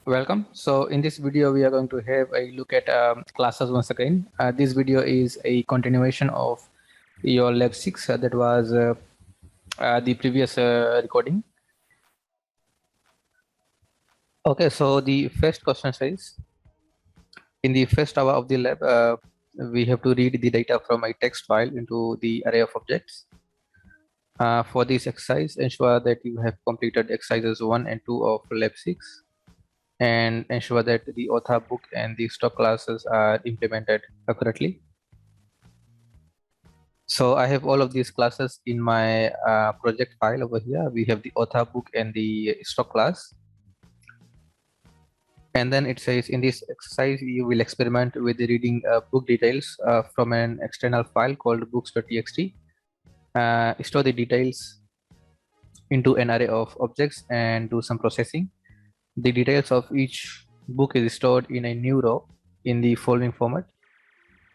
Welcome. So in this video, we are going to have a look at classes once again. This video is a continuation of your lab 6 that was the previous recording. Okay, so the first question says, in the first hour of the lab, we have to read the data from a text file into the array of objects. For this exercise, ensure that you have completed exercises 1 and 2 of lab 6. And ensure that the author, book, and the stock classes are implemented accurately. So I have all of these classes in my project file over here. We have the author, book, and the stock class. And then it says in this exercise, you will experiment with the reading book details from an external file called books.txt. Store the details into an array of objects and do some processing. The details of each book is stored in a new row in the following format.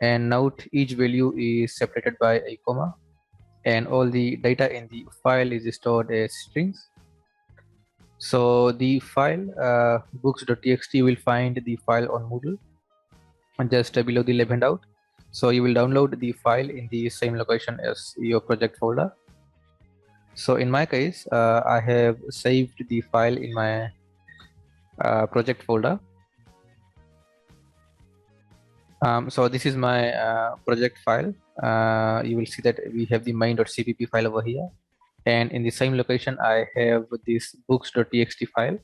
And note each value is separated by a comma, and all the data in the file is stored as strings. So the file books.txt will find the file on Moodle just below the lab handout. So you will download the file in the same location as your project folder. So in my case, I have saved the file in my project folder. So this is my project file. You will see that we have the main.cpp file over here, and in the same location I have this books.txt file,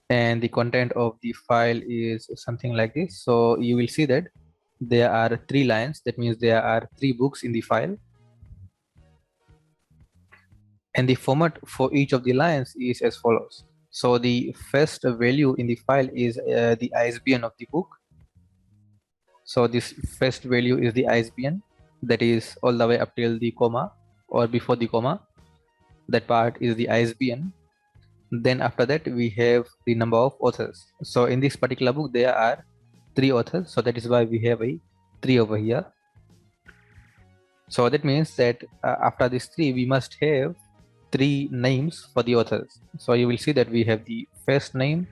and the content of the file is something like this. So you will see that there are 3 lines. That means there are 3 books in the file, and the format for each of the lines is as follows. So the first value in the file is the ISBN of the book. So this first value is the ISBN, that is all the way up till the comma or before the comma. That part is the ISBN. Then after that we have the number of authors. So in this particular book there are 3 authors, so that is why we have a 3 over here. So that means that after this 3 we must have 3 names for the authors. So you will see that we have the first name,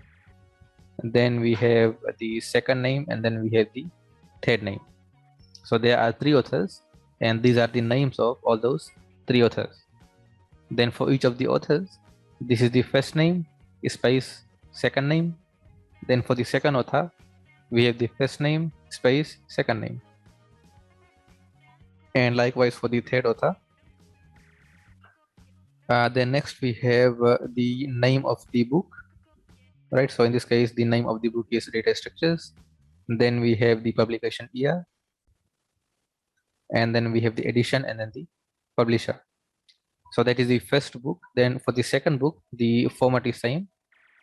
then we have the second name, and then we have the third name. So there are 3 authors, and these are the names of all those 3 authors. Then for each of the authors, this is the first name space second name. Then for the second author, we have the first name space second name. And likewise for the third author. Then next we have the name of the book, right? So in this case, the name of the book is Data Structures. Then we have the publication year, and then we have the edition, and then the publisher. So that is the first book. Then for the second book, the format is same.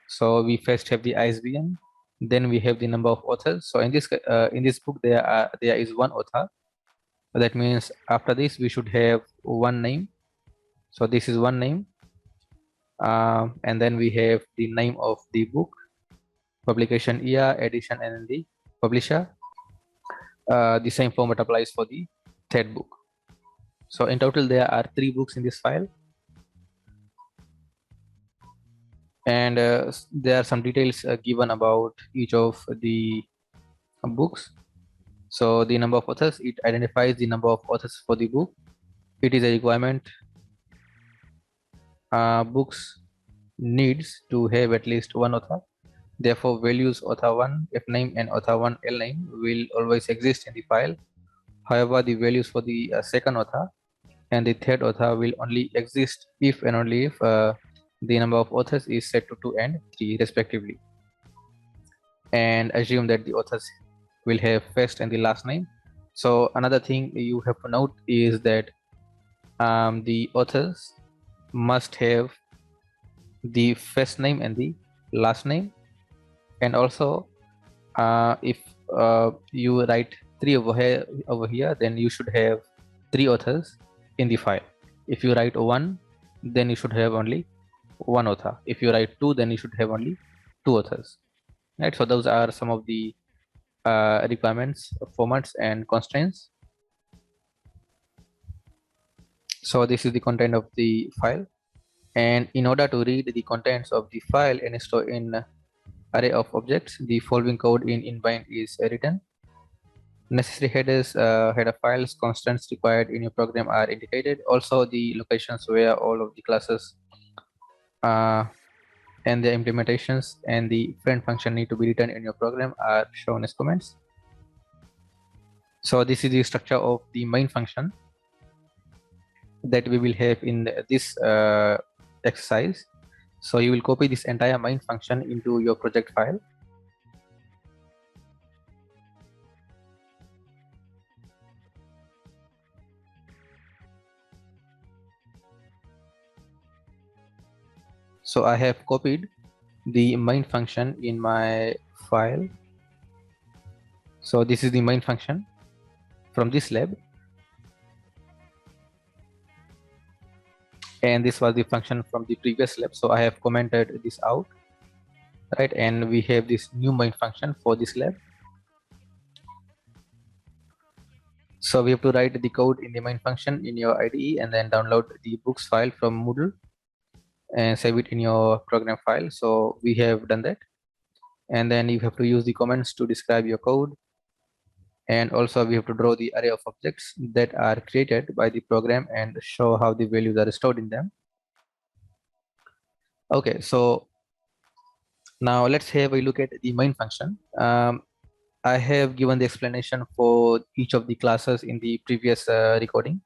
So we first have the ISBN, then we have the number of authors. So in this book there is 1 author. That means after this we should have 1 name. So this is 1 name, and then we have the name of the book, publication year, edition, and then the publisher. The same format applies for the third book. So in total there are 3 books in this file, and there are some details given about each of the books. So the number of authors, it identifies the number of authors for the book. It is a requirement. Books needs to have at least 1 author. Therefore values author1 f name and author1 l name will always exist in the file. However, the values for the second author and the third author will only exist if and only if the number of authors is set to 2 and 3 respectively. And assume that the authors will have first and the last name. So another thing you have to note is that the authors must have the first name and the last name. And also if you write 3 over here, then you should have 3 authors in the file. If you write 1, then you should have only 1 author. If you write 2, then you should have only 2 authors, right? So those are some of the requirements, formats, and constraints. So this is the content of the file, And in order to read the contents of the file and store in array of objects, the following code in inbind is written. Necessary headers, header files, constants required in your program are indicated. Also, the locations where all of the classes and their implementations and the friend function need to be written in your program are shown as comments. So this is the structure of the main function that we will have in this exercise. So you will copy this entire main function into your project file. So I have copied the main function in my file. So this is the main function from this lab, and this was the function from the previous lab. So I have commented this out, right? And we have this new main function for this lab. So we have to write the code in the main function in your IDE and then download the books file from Moodle and save it in your program file. So we have done that, and then you have to use the comments to describe your code. And also we have to draw the array of objects that are created by the program and show how the values are stored in them. Okay, so now let's have a look at the main function. I have given the explanation for each of the classes in the previous recording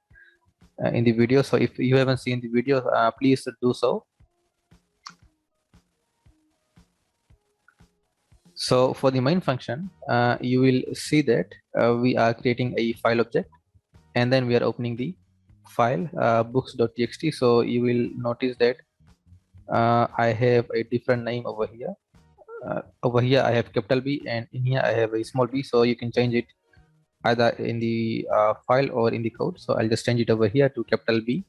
in the video. So if you haven't seen the video, please do so. So for the main function, you will see that we are creating a file object, and then we are opening the file books.txt. So you will notice that I have a different name over here. Over here I have capital B, and in here I have a small b. So you can change it either in the file or in the code. So I'll just change it over here to capital B.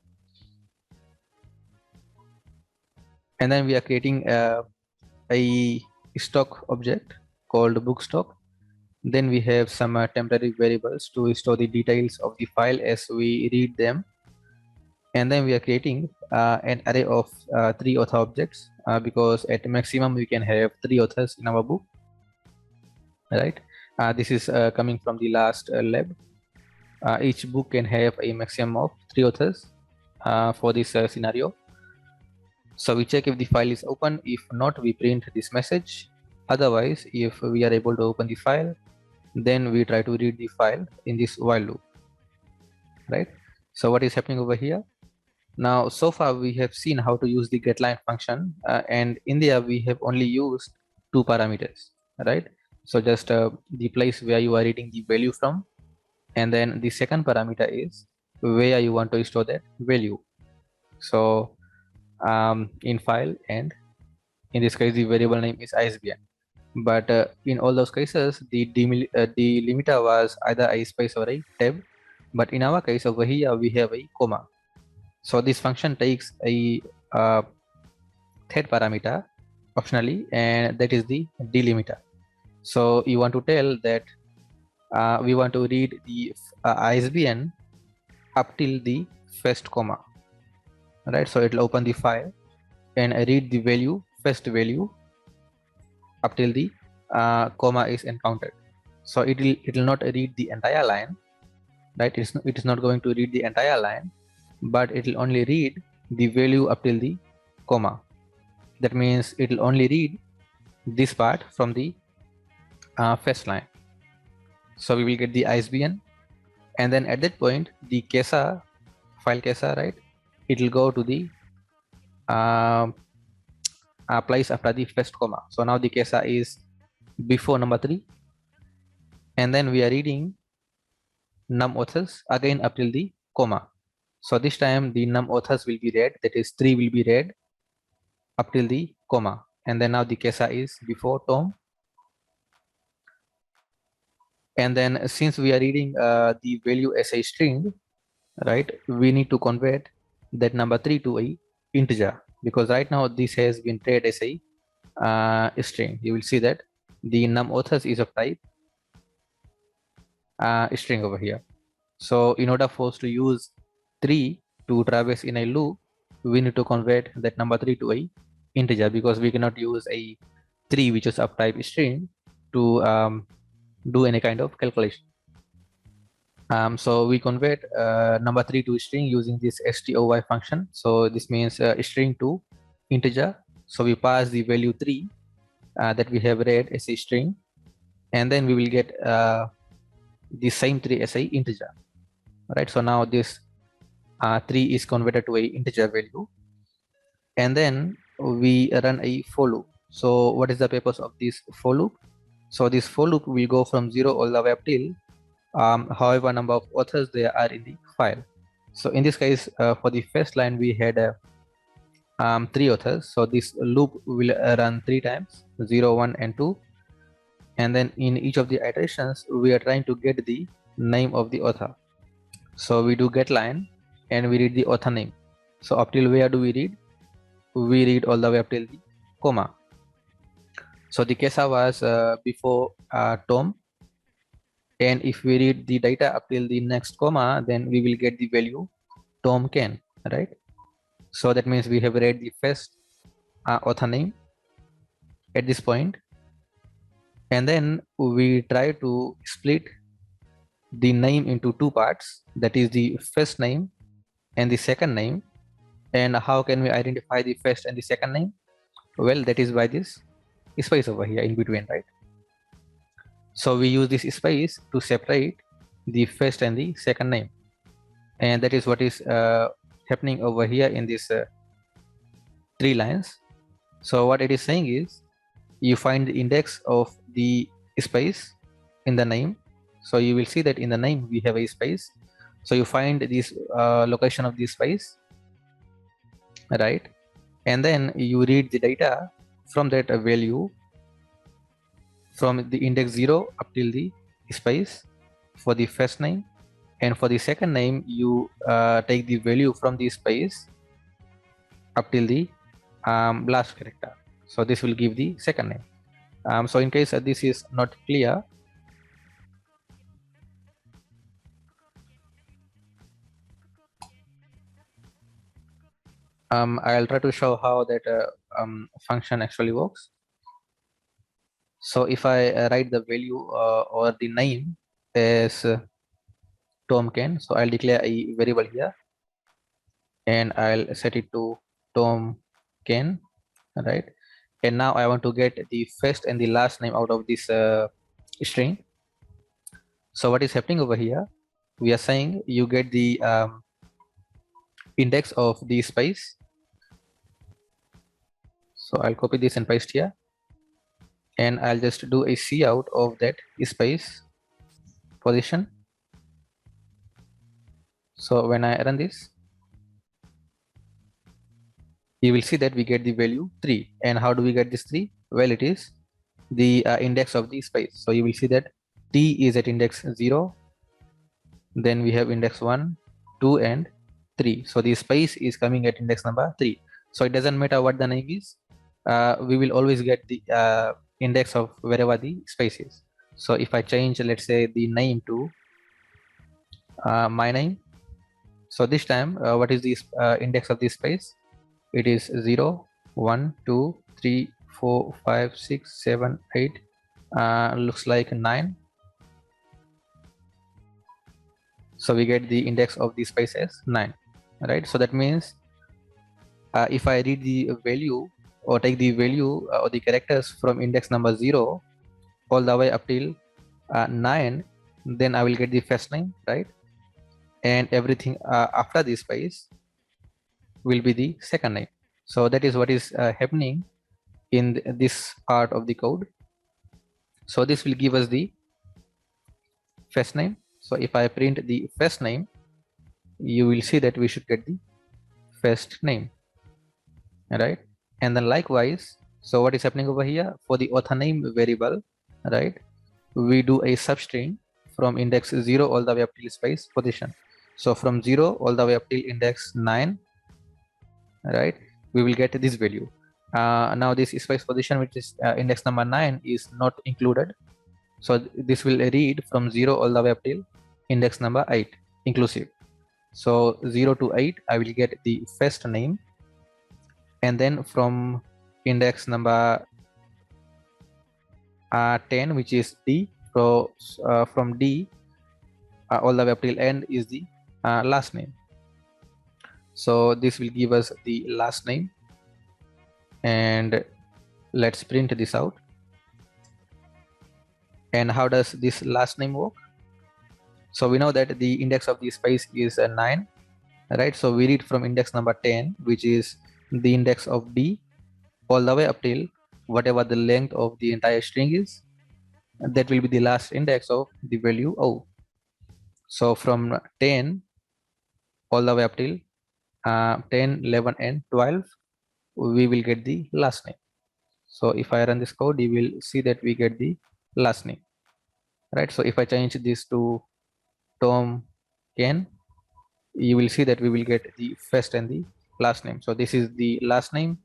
And then we are creating a stock object called book stock. Then we have some temporary variables to store the details of the file as we read them. And then we are creating an array of 3 author objects because at maximum we can have 3 authors in our book, right? This is coming from the last lab. Each book can have a maximum of 3 authors for this scenario. So we check if the file is open. If not, we print this message. Otherwise, if we are able to open the file, then we try to read the file in this while loop, right? So what is happening over here? Now, so far we have seen how to use the getLine function, and in there we have only used 2 parameters, right? So just the place where you are reading the value from, and then the second parameter is where you want to store that value. So in file, and in this case the variable name is ISBN. But in all those cases the delimiter was either a space or a tab, but in our case over here we have a comma. So this function takes a third parameter optionally, and that is the delimiter. So you want to tell that we want to read the ISBN up till the first comma, right? So it will open the file and read the value, first value, up till the comma is encountered. So it will not read the entire line, right? It is not going to read the entire line, but it will only read the value up till the comma. That means it will only read this part from the first line. So we will get the ISBN, and then at that point the CASA file CASA, right? It will go to the place after the first comma. So now the CASA is before number 3, and then we are reading num authors again up till the comma. So this time the num authors will be read, that is 3 will be read up till the comma, and then now the CASA is before Tom. And then since we are reading the value as a string, right, we need to convert that number 3 to a integer, because right now this has been treated as a string. You will see that the num authors is of type string over here. So in order for us to use 3 to traverse in a loop, we need to convert that number 3 to a integer, because we cannot use a 3 which is of type string to do any kind of calculation. So we convert number 3 to string using this stoy function. So this means string to integer. So we pass the value 3 that we have read as a string, and then we will get the same 3 as a integer, right? So now this 3 is converted to a integer value, and then we run a for loop. So what is the purpose of this for loop? So this for loop will go from 0 all the way up till however number of authors there are in the file. So in this case, for the first line we had 3 authors, so this loop will run 3 times, 0, 1 and 2, and then in each of the iterations we are trying to get the name of the author. So we do get line and we read the author name. So up till where do we read? We read all the way up till the comma. So the Kesa was before Tom, and if we read the data up till the next comma, then we will get the value Tom Ken, right? So that means we have read the first author name at this point, and then we try to split the name into 2 parts, that is the first name and the second name. And how can we identify the first and the second name? Well, that is by this space over here in between, right? So we use this space to separate the first and the second name, and that is what is happening over here in this 3 lines. So what it is saying is, you find the index of the space in the name. So you will see that in the name we have a space. So you find this location of this space, right? And then you read the data from that value from the index 0 up till the space for the first name, and for the second name you take the value from the space up till the last character. So this will give the second name. So in case this is not clear, I'll try to show how that function actually works. So if I write the value or the name as Tom Ken, so I'll declare a variable here and I'll set it to Tom Ken, right? And now I want to get the first and the last name out of this string. So what is happening over here? We are saying you get the index of the space. So I'll copy this and paste here, and I'll just do a cout of that space position. So when I run this, you will see that we get the value 3. And how do we get this 3? Well, it is the index of the space. So you will see that T is at index 0, then we have index 1, 2 and 3. So the space is coming at index number 3. So it doesn't matter what the name is, we will always get the index of wherever the space is. So if I change, let's say, the name to my name, so this time what is the index of this space? It is 0, 1, 2, 3, 4, 5, 6, 7, 8, looks like 9. So we get the index of the space as 9, right? So that means if I read the value or take the value or the characters from index number 0 all the way up till 9, then I will get the first name, right? And everything after this space will be the second name. So that is what is happening in this part of the code. So this will give us the first name. So if I print the first name, you will see that we should get the first name, right? And then likewise, so what is happening over here for the author name variable, right? We do a substring from index 0 all the way up till space position. So from 0 all the way up till index 9, right, we will get this value. Now this space position, which is index number 9, is not included. So this will read from 0 all the way up till index number 8 inclusive. So 0 to 8, I will get the first name, and then from index number 10, which is D, so from D all the way up till end is the last name. So this will give us the last name, and let's print this out. And how does this last name work? So we know that the index of the space is 9, right? So we read from index number 10, which is the index of D, all the way up till whatever the length of the entire string is. That will be the last index of the value O. So from 10 all the way up till 10, 11, and 12, we will get the last name. So if I run this code, you will see that we get the last name, right? So if I change this to Tom Ken, you will see that we will get the first and the last name. So this is the last name,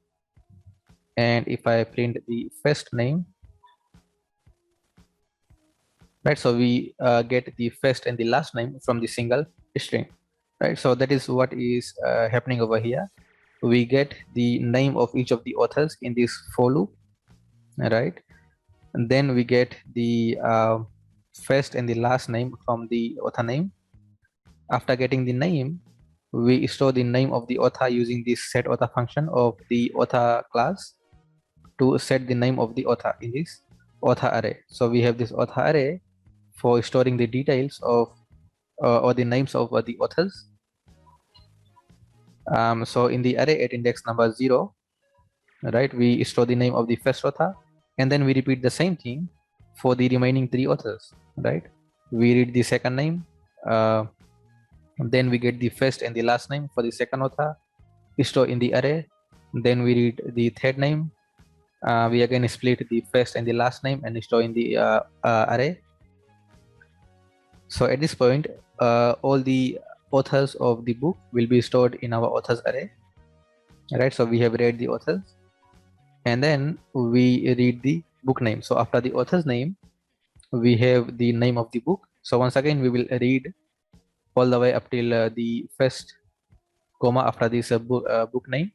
and if I print the first name, right, so we get the first and the last name from the single string, right? So that is what is happening over here. We get the name of each of the authors in this for loop, right? And then we get the first and the last name from the author name. After getting the name, we store the name of the author using this set author function of the author class to set the name of the author in this author array. So we have this author array for storing the details of or the names of the authors. So in the array at index number 0, right, we store the name of the first author, and then we repeat the same thing for the remaining 3 authors, right? We read the second name, then we get the first and the last name for the second author, we store in the array, then we read the third name, we again split the first and the last name and store in the array. So at this point, all the authors of the book will be stored in our authors array, right? So we have read the authors, and then we read the book name. So after the author's name, we have the name of the book. So once again, we will read all the way up till the first comma after this book name.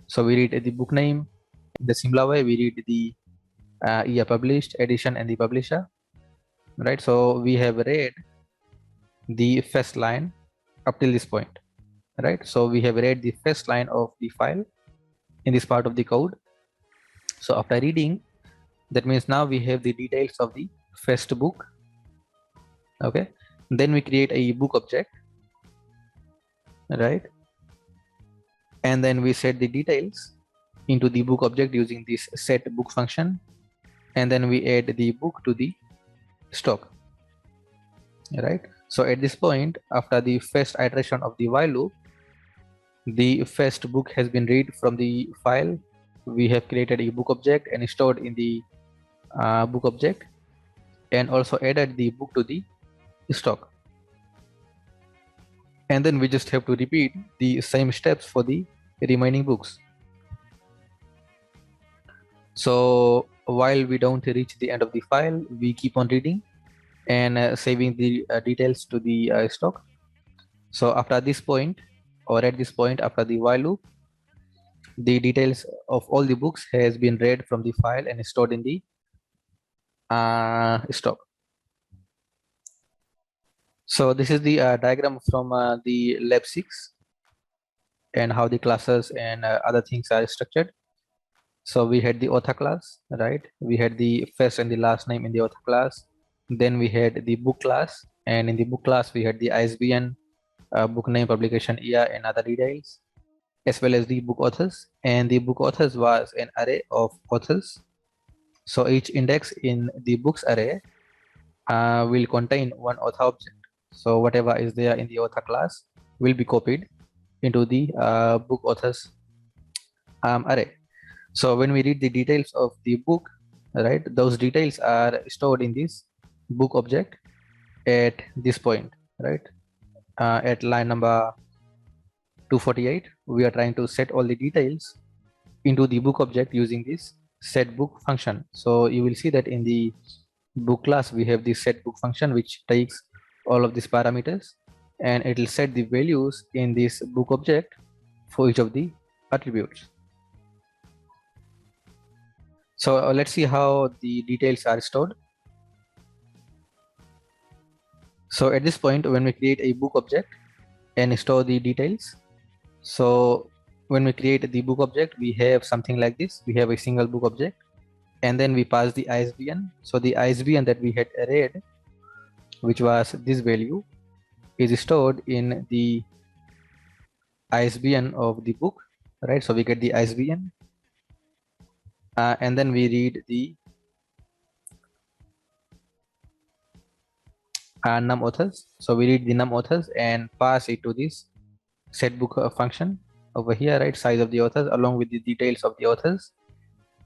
So we read the book name. In the similar way, we read the year published, edition, and the publisher, right? So we have read the first line up till this point, right? So we have read the first line of the file in this part of the code. So after reading, that means now we have the details of the first book. Okay, then we create a book object, right? And then we set the details into the book object using this set book function, and then we add the book to the stock, right? So at this point, after the first iteration of the while loop, the first book has been read from the file. We have created a book object and stored in the book object, and also added the book to the stock. And then we just have to repeat the same steps for the remaining books. So while we don't reach the end of the file, we keep on reading and saving the details to the stock. So after this point, or at this point after the while loop, the details of all the books has been read from the file and stored in the stock. So this is the diagram from the lab 6 and how the classes and other things are structured. So we had the author class, right? We had the first and the last name in the author class. Then we had the book class, and in the book class we had the ISBN, book name, publication year, and other details, as well as the book authors. And the book authors was an array of authors. So each index in the books array will contain one author object. So whatever is there in the author class will be copied into the book authors array. So when we read the details of the book, right, those details are stored in this book object at this point, right? At line number 248, we are trying to set all the details into the book object using this set book function. So you will see that in the book class we have this set book function which takes all of these parameters, and it will set the values in this book object for each of the attributes. So let's see how the details are stored. So at this point, when we create a book object and store the details, so when we create the book object, we have something like this. We have a single book object, and then we pass the ISBN. So the ISBN that we had arrayed, which was this value, is stored in the ISBN of the book, right? So we get the ISBN, and then we read the num authors. So we read the num authors and pass it to this setBook function over here, right? Size of the authors along with the details of the authors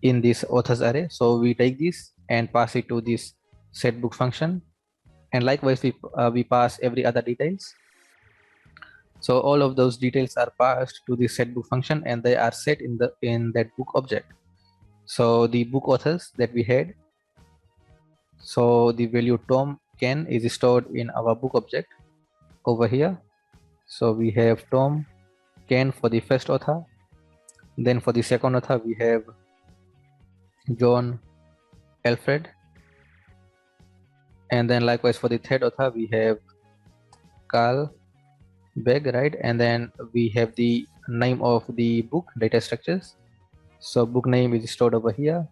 in this authors array. So we take this and pass it to this setBook function, and likewise we pass every other details. So all of those details are passed to the setBook function, and they are set in that book object. So the book authors that we had, so the value Tom Ken is stored in our book object over here. So we have Tom Ken for the first author, then for the second author we have John Alfred, and then likewise for the third author we have Carl Begg, right? And then we have the name of the book data structures. So book name is stored over here,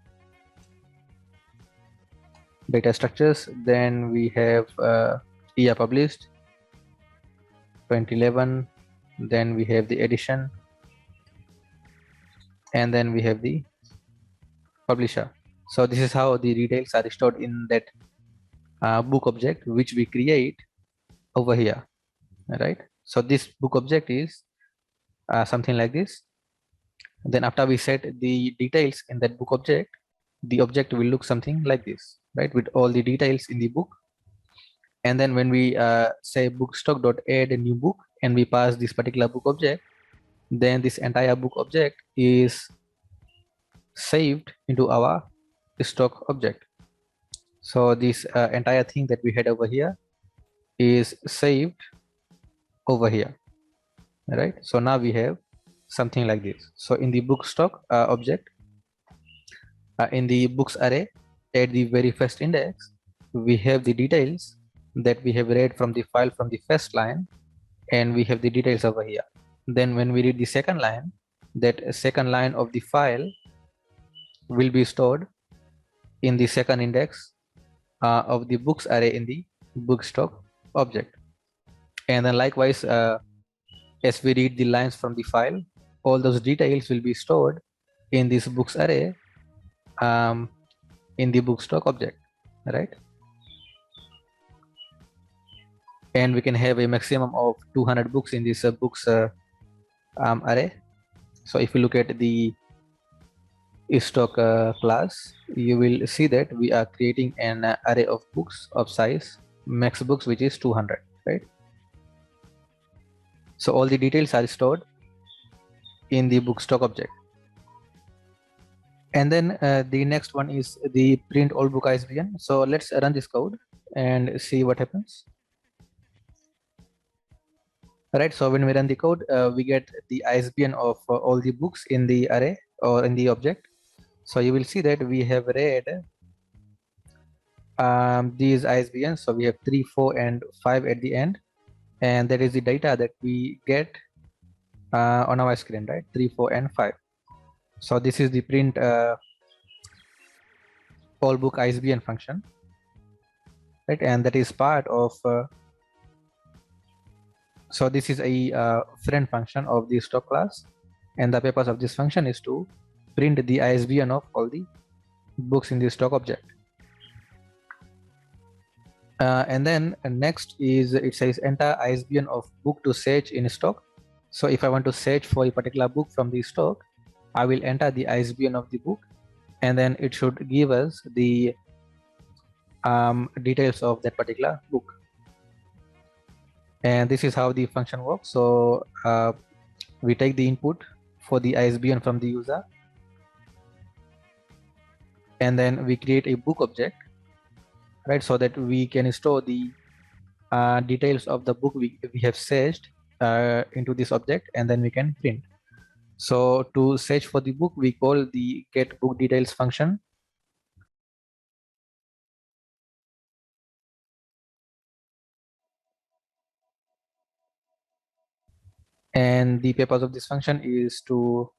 data structures. Then we have year published 2011, then we have the edition, and then we have the publisher. So this is how the details are stored in that book object which we create over here, right? So this book object is something like this. Then after we set the details in that book object, the object will look something like this, right, with all the details in the book. And then when we say bookstock.add a new book and we pass this particular book object, then this entire book object is saved into our stock object. So this entire thing that we had over here is saved over here, right? So now we have something like this. So in the book stock object, in the books array, at the very first index, we have the details that we have read from the file from the first line, and we have the details over here. Then when we read the second line, that second line of the file will be stored in the second index of the books array in the book stock object. And then likewise, as we read the lines from the file, all those details will be stored in this books array in the book stock object, right? And we can have a maximum of 200 books in this books array. So if you look at the stock class, you will see that we are creating an array of books of size max books, which is 200, right? So all the details are stored in the book stock object. And then the next one is the print all book ISBN. So let's run this code and see what happens. Right, so when we run the code, we get the ISBN of all the books in the array or in the object. So you will see that we have read these ISBNs. So we have 3, 4, and 5 at the end, and that is the data that we get on our screen, right? 3, 4, and 5. So this is the print all book ISBN function, right? And that is part of so this is a friend function of the stock class, and the purpose of this function is to print the ISBN of all the books in the stock object. And then next is, it says enter ISBN of book to search in stock. So if I want to search for a particular book from the stock, I will enter the ISBN of the book, and then it should give us the details of that particular book. And this is how the function works. So we take the input for the ISBN from the user, and then we create a book object, right, so that we can store the details of the book we have searched into this object, and then we can print. So to search for the book, we call the get book details function. And the purpose of this function is to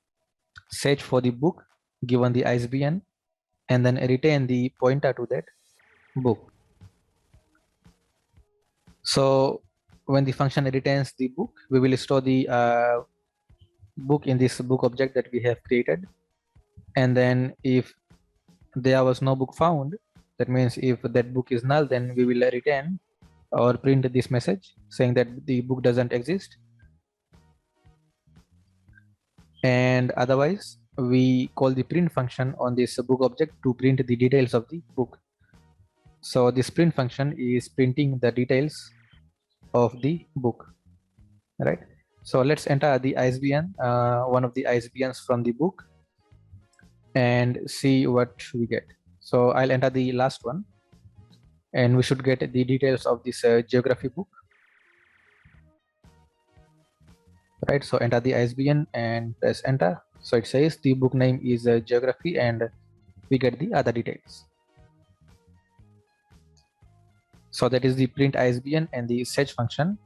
search for the book given the ISBN and then retain the pointer to that book. So when the function retains the book, we will store the book in this book object that we have created. And then if there was no book found, that means if that book is null, then we will retain or print this message saying that the book doesn't exist. And otherwise we call the print function on this book object to print the details of the book. So this print function is printing the details of the book, right? So let's enter the ISBN, one of the ISBNs from the book, and see what we get. So I'll enter the last one, and we should get the details of this geography book, right? So enter the ISBN and press enter. So it says the book name is geography, and we get the other details. So that is the print ISBN and the search function.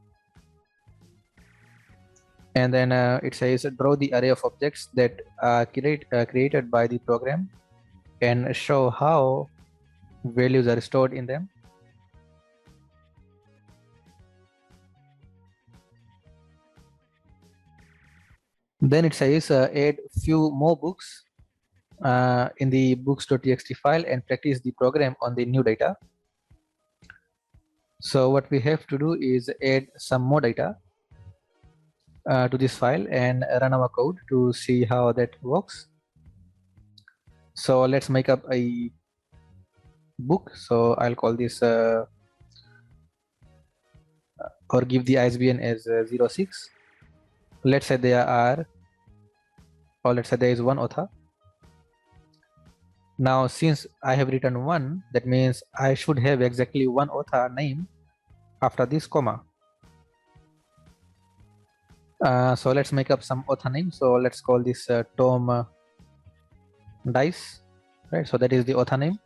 And then it says draw the array of objects that are created by the program and show how values are stored in them. Then it says add few more books in the books.txt file and practice the program on the new data. So what we have to do is add some more data to this file and run our code to see how that works. So let's make up a book. So I'll call this or give the ISBN as 06. Let's say there are, or let's say there is one author. Now since I have written one, that means I should have exactly one author name after this comma. So let's make up some author name. So let's call this Tom Dice, right? So that is the author name.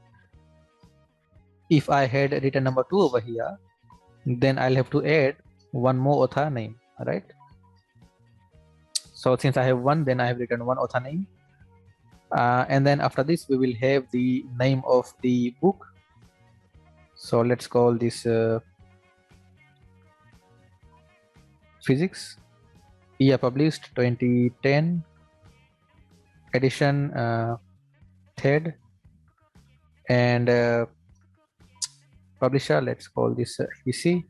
If I had written number 2 over here, then I'll have to add one more author name, right? So since I have one, then I have written one author name. And then after this, we will have the name of the book. So let's call this Physics, year published 2010, edition third, and publisher, let's call this EC.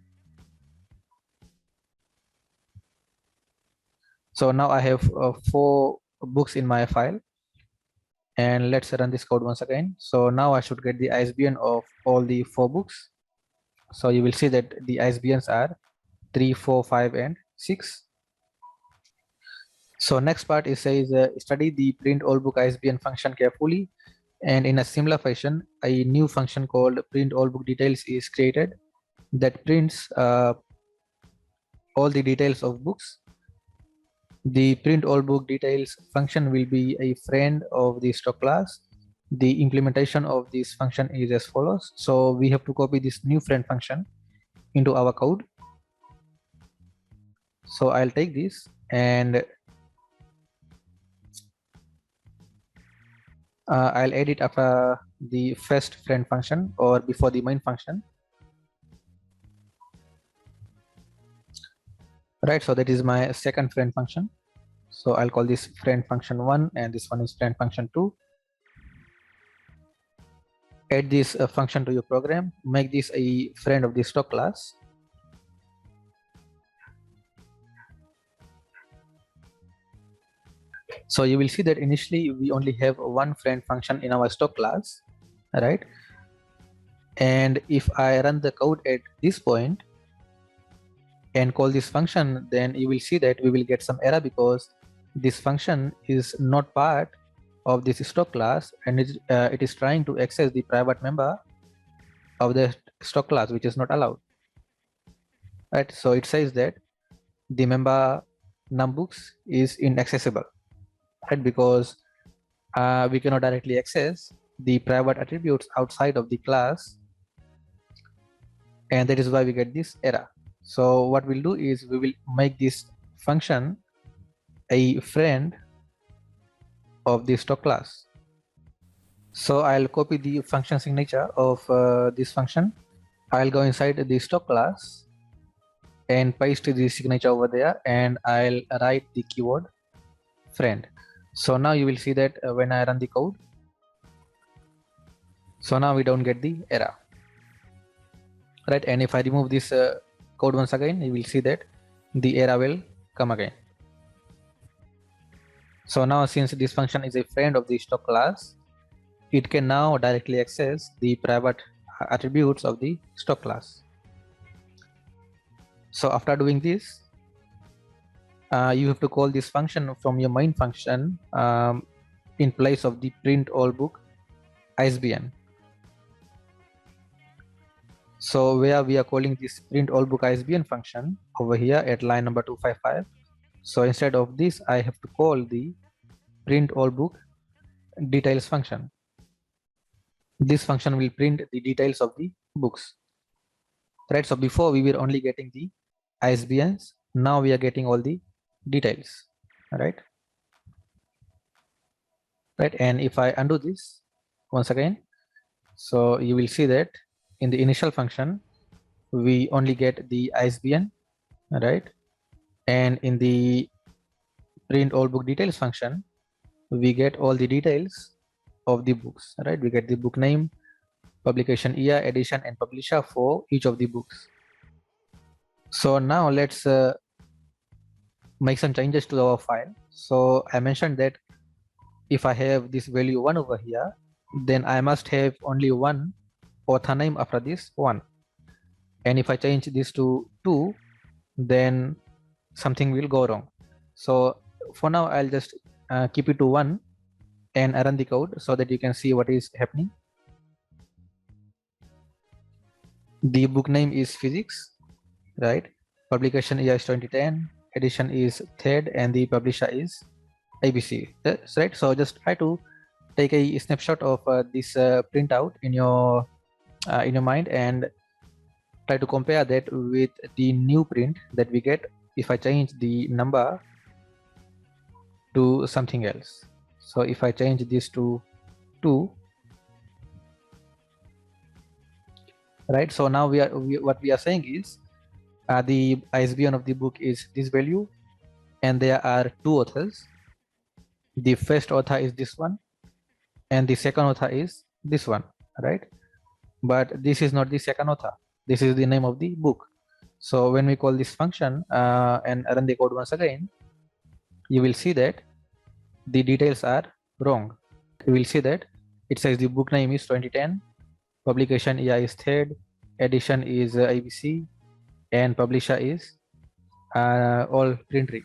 So now I have 4 books in my file, and let's run this code once again. So now I should get the ISBN of all the 4 books. So you will see that the ISBNs are 3, 4, 5, and 6. So next part is says study the print all book ISBN function carefully, and in a similar fashion a new function called print all book details is created that prints all the details of books. The print all book details function will be a friend of the stock class. The implementation of this function is as follows. So we have to copy this new friend function into our code. So I'll take this and I'll add it after the first friend function or before the main function. Right, so that is my second friend function. So I'll call this friend function 1 and this one is friend function 2. Add this function to your program, make this a friend of the stock class. So you will see that initially we only have one friend function in our stock class, right? And if I run the code at this point and call this function, then you will see that we will get some error because this function is not part of this stock class, and it is trying to access the private member of the stock class, which is not allowed, right? So it says that the member numbooks is inaccessible. right? Because we cannot directly access the private attributes outside of the class, and that is why we get this error. So what we'll do is we will make this function a friend of the stock class. So I'll copy the function signature of this function. I'll go inside the stock class and paste the signature over there, and I'll write the keyword friend. So now you will see that when I run the code, so now we don't get the error, right? And if I remove this code once again, you will see that the error will come again. So now since this function is a friend of the stock class, it can now directly access the private attributes of the stock class. So after doing this, you have to call this function from your main function in place of the print all book ISBN. So where we are calling this print all book ISBN function over here at line number 255. So instead of this, I have to call the print all book details function. This function will print the details of the books, right? So before we were only getting the ISBNs, now we are getting all the details, right? And if I undo this once again, so you will see that in the initial function we only get the ISBN, right? And in the print all book details function, we get all the details of the books, right? We get the book name, publication year, edition, and publisher for each of the books. So now let's make some changes to our file. So I mentioned that if I have this value 1 over here, then I must have only one author name after this 1. And if I change this to 2, then something will go wrong. So for now, I'll just keep it to 1 and run the code so that you can see what is happening. The book name is physics, right? Publication year is 2010, edition is third, and the publisher is ABC. That's right. So just try to take a snapshot of this printout in your mind and try to compare that with the new print that we get if I change the number to something else. So if I change this to 2, right? So now what we are saying is the ISBN of the book is this value, and there are 2 authors. The first author is this one, and the second author is this one, right? But this is not the second author. This is the name of the book. So when we call this function and run the code once again, you will see that the details are wrong. You will see that it says the book name is 2010, publication year is third, edition is ABC, and publisher is all Printtree.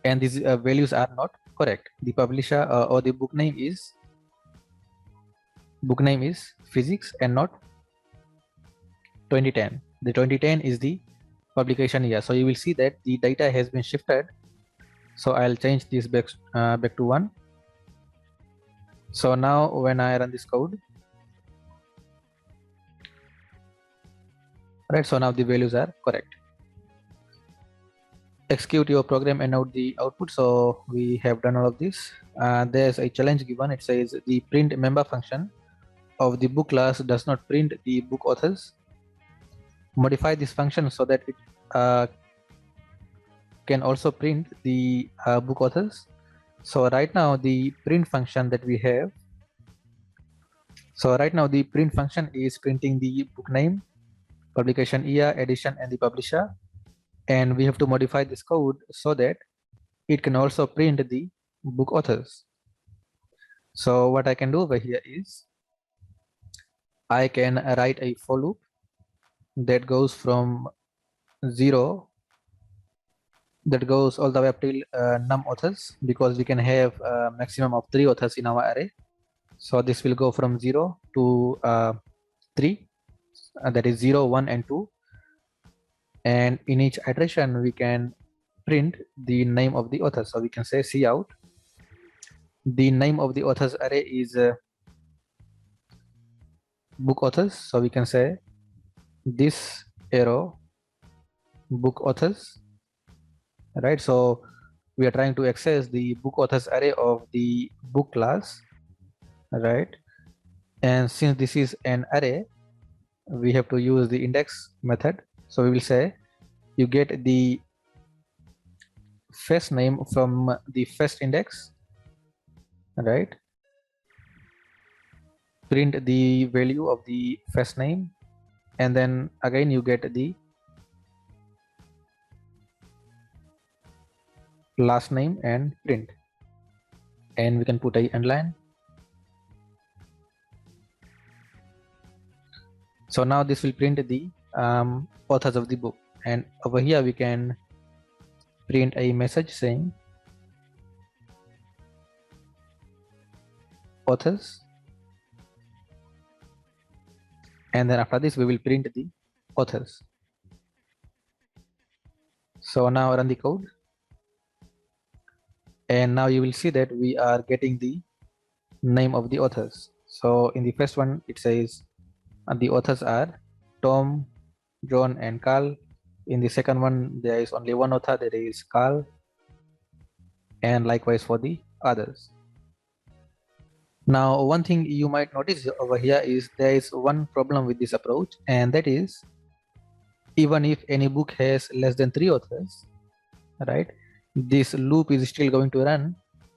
And these values are not correct. The publisher or the book name is physics and not 2010. The 2010 is the publication year. So you will see that the data has been shifted. So I'll change this back to 1. So now when I run this code, right, so now the values are correct. Execute your program and note the output. So we have done all of this. There's a challenge given. It says the print member function of the book class does not print the book authors. Modify this function so that it can also print the book authors. So right now the print function that we have, so right now the print function is printing the book name, publication year, edition, and the publisher. And we have to modify this code so that it can also print the book authors. So what I can do over here is I can write a for loop that goes from 0, that goes all the way up till num authors, because we can have a maximum of 3 authors in our array. So this will go from 0 to 3, that is 0, 1, and 2. And in each iteration we can print the name of the author. So we can say cout. The name of the authors array is book authors. So we can say this arrow book authors, right? So we are trying to access the book authors array of the book class, right? And since this is an array, we have to use the index method. So we will say you get the first name from the first index, right? Print the value of the first name, and then again you get the last name and print, and we can put a underline. So now this will print the authors of the book, and over here we can print a message saying authors, and then after this we will print the authors. So now run the code, and now you will see that we are getting the name of the authors. So in the first one it says the authors are Tom, John and Carl. In the second one there is only one author, that is Carl, and likewise for the others. Now one thing you might notice over here is there is one problem with this approach, and that is even if any book has less than 3 authors, right, this loop is still going to run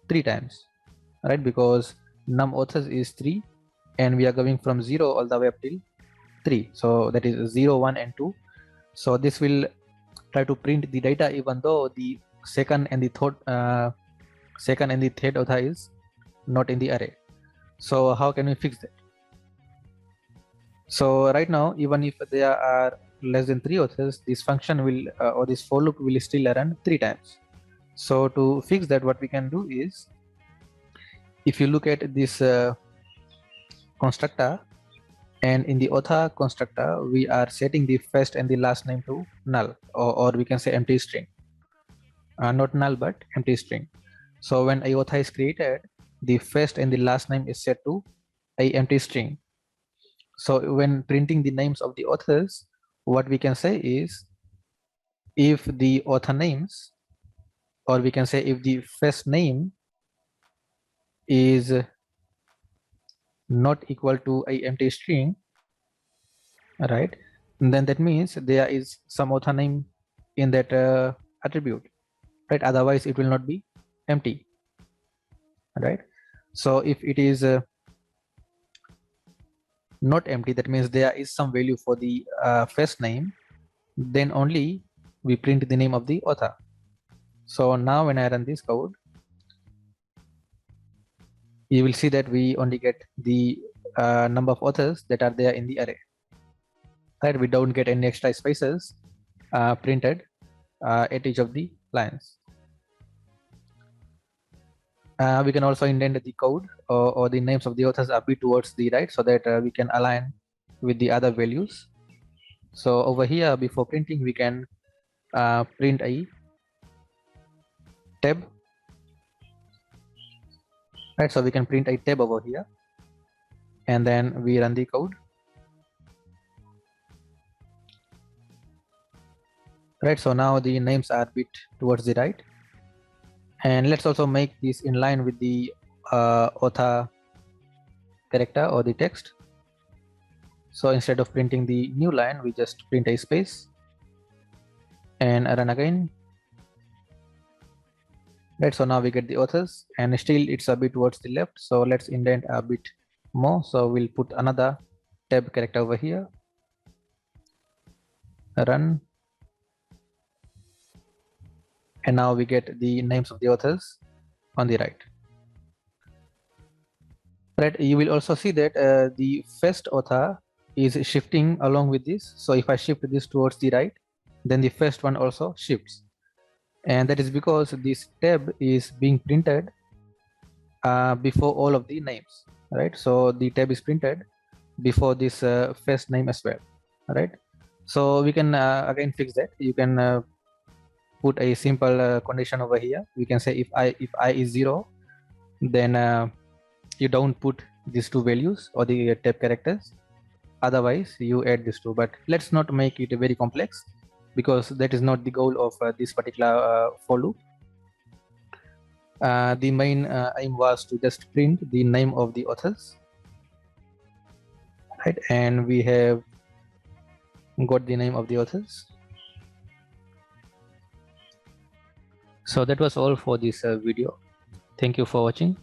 3 times, right, because num authors is 3 and we are going from 0 all the way up till 3, so that is 0, 1 and 2. So this will try to print the data even though the second and the third author is not in the array. So how can we fix that? So right now, even if there are less than 3 authors, this function will or this for loop will still run 3 times. So to fix that, what we can do is, if you look at this constructor, and in the author constructor we are setting the first and the last name to null, or we can say empty string, not null but empty string. So when a author is created, the first and the last name is set to a empty string. So when printing the names of the authors, what we can say is, if the author names, or we can say if the first name is not equal to a empty string, right, then that means there is some author name in that attribute, right, otherwise it will not be empty, right? So if it is not empty, that means there is some value for the first name, then only we print the name of the author. So now when I run this code, you will see that we only get the number of authors that are there in the array, right? We don't get any extra spaces printed at each of the lines. We can also indent the code or the names of the authors a bit towards the right, so that we can align with the other values. So over here, before printing, we can print a tab, right? So we can print a tab over here, and then we run the code, right? So now the names are a bit towards the right, and let's also make this in line with the author character or the text. So instead of printing the new line, we just print a space and run again, right? So now we get the authors, and still it's a bit towards the left, so let's indent a bit more. So we'll put another tab character over here, run, and now we get the names of the authors on the right. Right, you will also see that the first author is shifting along with this. So if I shift this towards the right, then the first one also shifts, and that is because this tab is being printed before all of the names, right? So the tab is printed before this first name as well, right? So we can again fix that. You can put a simple condition over here. We can say if I is 0, then you don't put these two values or the tab characters, otherwise you add these two. But let's not make it very complex, because that is not the goal of this particular for loop. The main aim was to just print the name of the authors, right? And we have got the name of the authors. So that was all for this video. Thank you for watching.